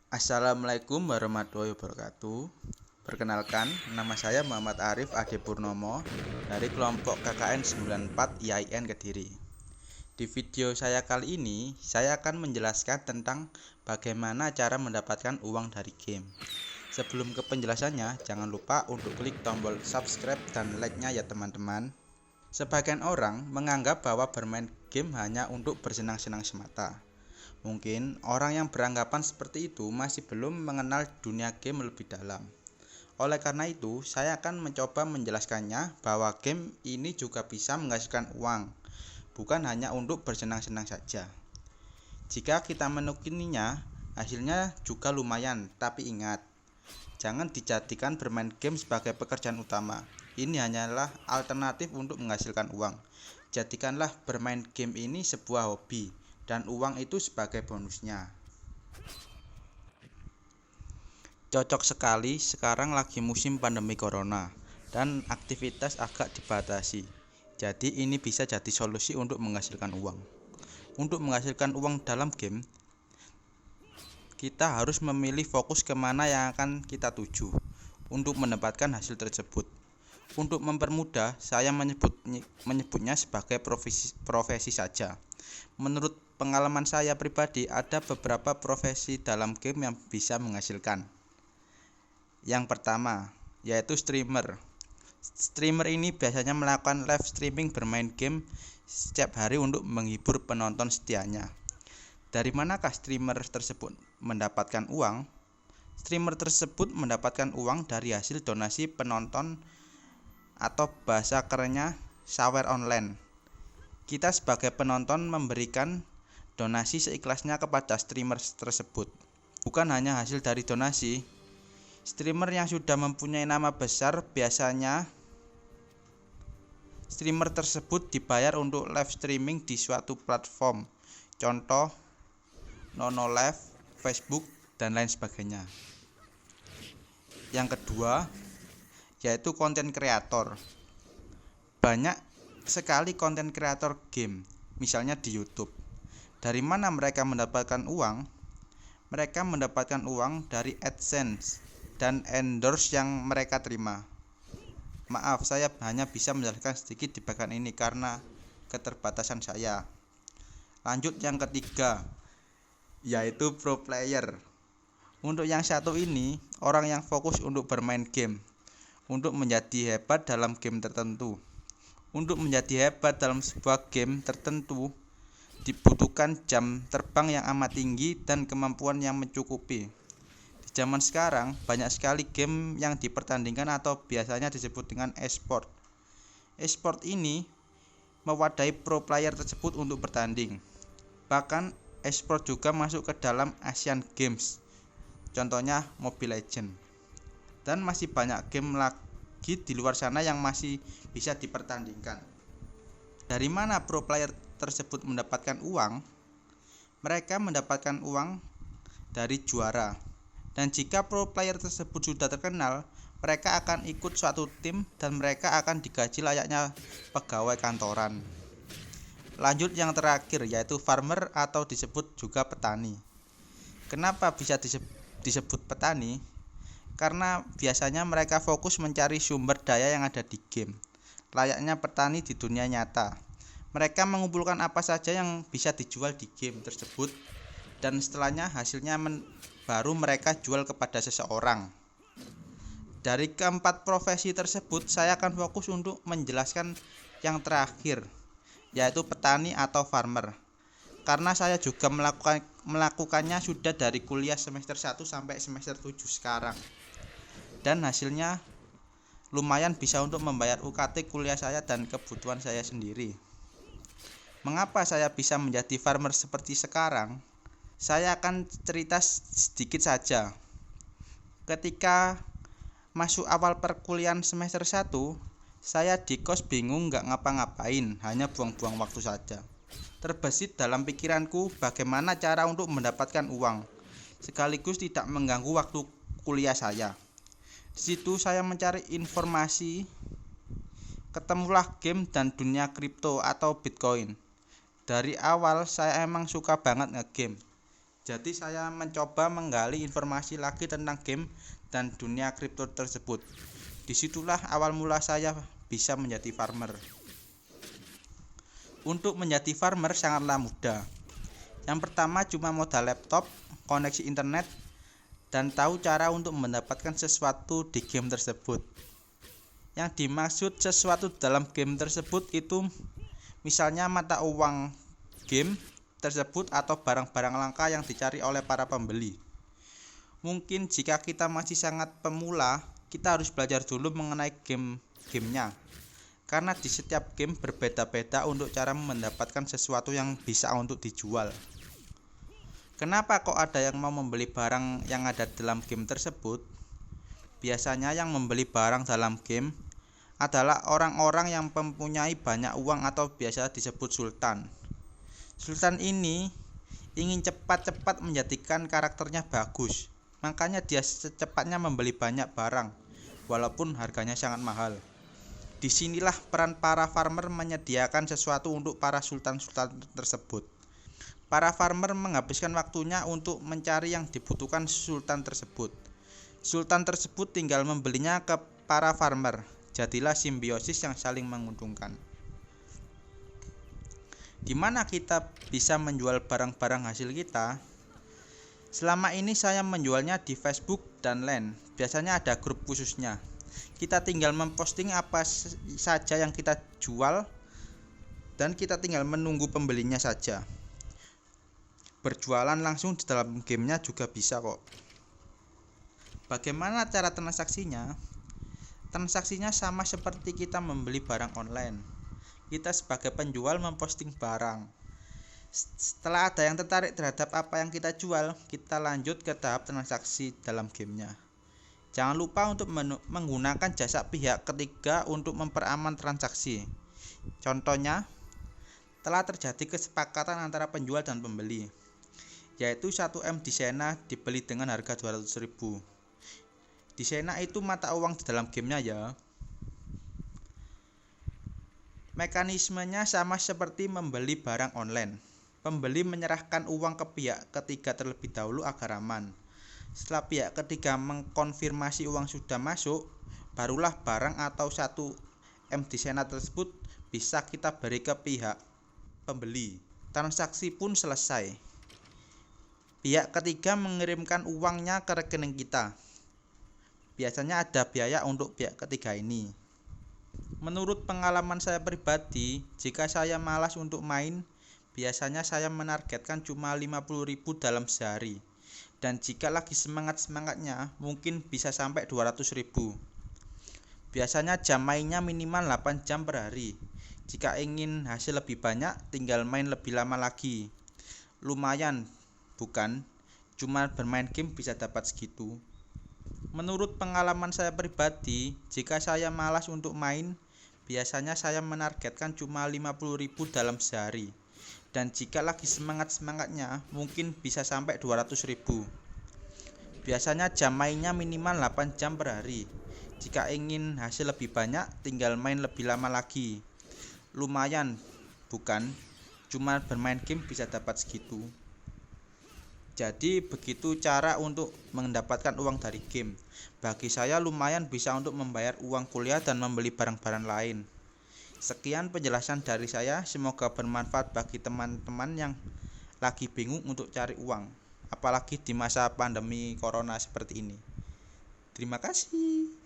Assalamualaikum warahmatullahi wabarakatuh. Perkenalkan, nama saya Muhammad Arif Ade Purnomo dari kelompok KKN 94 IAIN Kediri. Di video saya kali ini, saya akan menjelaskan tentang bagaimana cara mendapatkan uang dari game. Sebelum ke penjelasannya, jangan lupa untuk klik tombol subscribe dan like-nya ya teman-teman. Sebagian orang menganggap bahwa bermain game hanya untuk bersenang-senang semata. Mungkin orang yang beranggapan seperti itu masih belum mengenal dunia game lebih dalam. Oleh karena itu, saya akan mencoba menjelaskannya bahwa game ini juga bisa menghasilkan uang, bukan hanya untuk bersenang-senang saja. Jika kita menekuninya, hasilnya juga lumayan, tapi ingat, jangan dijadikan bermain game sebagai pekerjaan utama. Ini hanyalah alternatif untuk menghasilkan uang. Jadikanlah bermain game ini sebuah hobi, dan uang itu sebagai bonusnya. Cocok sekali sekarang lagi musim pandemi corona dan aktivitas agak dibatasi. Jadi ini bisa jadi solusi untuk menghasilkan uang. Untuk menghasilkan uang dalam game, kita harus memilih fokus kemana yang akan kita tuju untuk mendapatkan hasil tersebut. Untuk mempermudah, saya menyebutnya sebagai profesi saja. Menurut pengalaman saya pribadi, ada beberapa profesi dalam game yang bisa menghasilkan. Yang pertama, yaitu streamer. Streamer ini biasanya melakukan live streaming bermain game setiap hari untuk menghibur penonton setianya. Dari manakah streamer tersebut mendapatkan uang? Streamer tersebut mendapatkan uang dari hasil donasi penonton atau bahasa kerennya shower online. Kita sebagai penonton memberikan donasi seikhlasnya kepada streamer tersebut. Bukan hanya hasil dari donasi, streamer yang sudah mempunyai nama besar biasanya streamer tersebut dibayar untuk live streaming di suatu platform. Contoh Nonolive, Facebook, dan lain sebagainya. Yang kedua, yaitu konten kreator. Banyak sekali konten kreator game, misalnya di YouTube. Dari mana mereka mendapatkan uang? Mereka mendapatkan uang dari AdSense dan endorse yang mereka terima. Maaf, saya hanya bisa menjelaskan sedikit di bagian ini karena keterbatasan saya. Lanjut yang ketiga, yaitu pro player. Untuk yang satu ini, orang yang fokus untuk bermain game, untuk menjadi hebat dalam game tertentu. Untuk menjadi hebat dalam sebuah game tertentu, dibutuhkan jam terbang yang amat tinggi dan kemampuan yang mencukupi. Di zaman sekarang, banyak sekali game yang dipertandingkan atau biasanya disebut dengan e-sport. E-sport ini mewadai pro player tersebut untuk bertanding. Bahkan e-sport juga masuk ke dalam Asian Games, contohnya Mobile Legends. Dan masih banyak game lagi di luar sana yang masih bisa dipertandingkan. Dari mana pro player tersebut mendapatkan uang? Mereka mendapatkan uang dari juara. Dan jika pro player tersebut sudah terkenal, mereka akan ikut suatu tim dan mereka akan digaji layaknya pegawai kantoran. Lanjut yang terakhir, yaitu farmer atau disebut juga petani. Kenapa bisa disebut petani? Karena biasanya mereka fokus mencari sumber daya yang ada di game, layaknya petani di dunia nyata. Mereka mengumpulkan apa saja yang bisa dijual di game tersebut, dan setelahnya hasilnya baru mereka jual kepada seseorang. Dari keempat profesi tersebut, saya akan fokus untuk menjelaskan yang terakhir, yaitu petani atau farmer. Karena saya juga melakukannya sudah dari kuliah semester 1 sampai semester 7 sekarang. Dan hasilnya lumayan bisa untuk membayar UKT kuliah saya dan kebutuhan saya sendiri. Mengapa saya bisa menjadi farmer seperti sekarang? Saya akan cerita sedikit saja. Ketika masuk awal perkuliahan semester 1, saya di kos bingung gak ngapa-ngapain, hanya buang-buang waktu saja. Terbesit dalam pikiranku bagaimana cara untuk mendapatkan uang, sekaligus tidak mengganggu waktu kuliah saya. Di situ saya mencari informasi, ketemulah game dan dunia kripto atau Bitcoin. Dari awal saya emang suka banget nge-game. Jadi saya mencoba menggali informasi lagi tentang game dan dunia kripto tersebut. Disitulah awal mula saya bisa menjadi farmer. Untuk menjadi farmer sangatlah mudah. Yang pertama cuma modal laptop, koneksi internet, dan tahu cara untuk mendapatkan sesuatu di game tersebut. Yang dimaksud sesuatu dalam game tersebut itu misalnya mata uang game tersebut atau barang-barang langka yang dicari oleh para pembeli. Mungkin jika kita masih sangat pemula, kita harus belajar dulu mengenai gamenya. Karena di setiap game berbeda-beda untuk cara mendapatkan sesuatu yang bisa untuk dijual. Kenapa kok ada yang mau membeli barang yang ada dalam game tersebut? Biasanya yang membeli barang dalam game adalah orang-orang yang mempunyai banyak uang atau biasa disebut sultan. Sultan ini ingin cepat-cepat menjadikan karakternya bagus, makanya dia secepatnya membeli banyak barang, walaupun harganya sangat mahal. Disinilah peran para farmer menyediakan sesuatu untuk para sultan-sultan tersebut. Para farmer menghabiskan waktunya untuk mencari yang dibutuhkan sultan tersebut. Sultan tersebut tinggal membelinya ke para farmer. Jadilah simbiosis yang saling menguntungkan. Di mana kita bisa menjual barang-barang hasil kita? Selama ini saya menjualnya di Facebook dan lain. Biasanya ada grup khususnya. Kita tinggal memposting apa saja yang kita jual dan kita tinggal menunggu pembelinya saja. Berjualan langsung di dalam gamenya juga bisa kok. Bagaimana cara transaksinya? Transaksinya sama seperti kita membeli barang online. Kita sebagai penjual memposting barang. Setelah ada yang tertarik terhadap apa yang kita jual, kita lanjut ke tahap transaksi dalam gamenya. Jangan lupa untuk menggunakan jasa pihak ketiga untuk memperaman transaksi. Contohnya, telah terjadi kesepakatan antara penjual dan pembeli, yaitu 1M di Sena dibeli dengan harga 200.000. Di Sena itu mata uang di dalam gamenya ya. Mekanismenya sama seperti membeli barang online. Pembeli menyerahkan uang ke pihak ketiga terlebih dahulu agar aman. Setelah pihak ketiga mengkonfirmasi uang sudah masuk, barulah barang atau 1M di Sena tersebut bisa kita beri ke pihak pembeli. Transaksi pun selesai. Pihak ketiga mengirimkan uangnya ke rekening kita. Biasanya ada biaya untuk pihak ketiga ini. Menurut pengalaman saya pribadi, jika saya malas untuk main, biasanya saya menargetkan cuma 50.000 dalam sehari. Dan jika lagi semangat-semangatnya, mungkin bisa sampai 200.000. Biasanya jam mainnya minimal 8 jam per hari. Jika ingin hasil lebih banyak, tinggal main lebih lama lagi. Lumayan, bukan? Cuma bermain game bisa dapat segitu. Menurut pengalaman saya pribadi, jika saya malas untuk main, biasanya saya menargetkan cuma 50.000 dalam sehari. Dan jika lagi semangat-semangatnya, mungkin bisa sampai 200.000. Biasanya jam mainnya minimal 8 jam per hari. Jika ingin hasil lebih banyak, tinggal main lebih lama lagi. Lumayan, bukan? Cuma bermain game bisa dapat segitu. Jadi begitu cara untuk mendapatkan uang dari game. Bagi saya lumayan bisa untuk membayar uang kuliah dan membeli barang-barang lain. Sekian penjelasan dari saya, semoga bermanfaat bagi teman-teman yang lagi bingung untuk cari uang, apalagi di masa pandemi corona seperti ini. Terima kasih.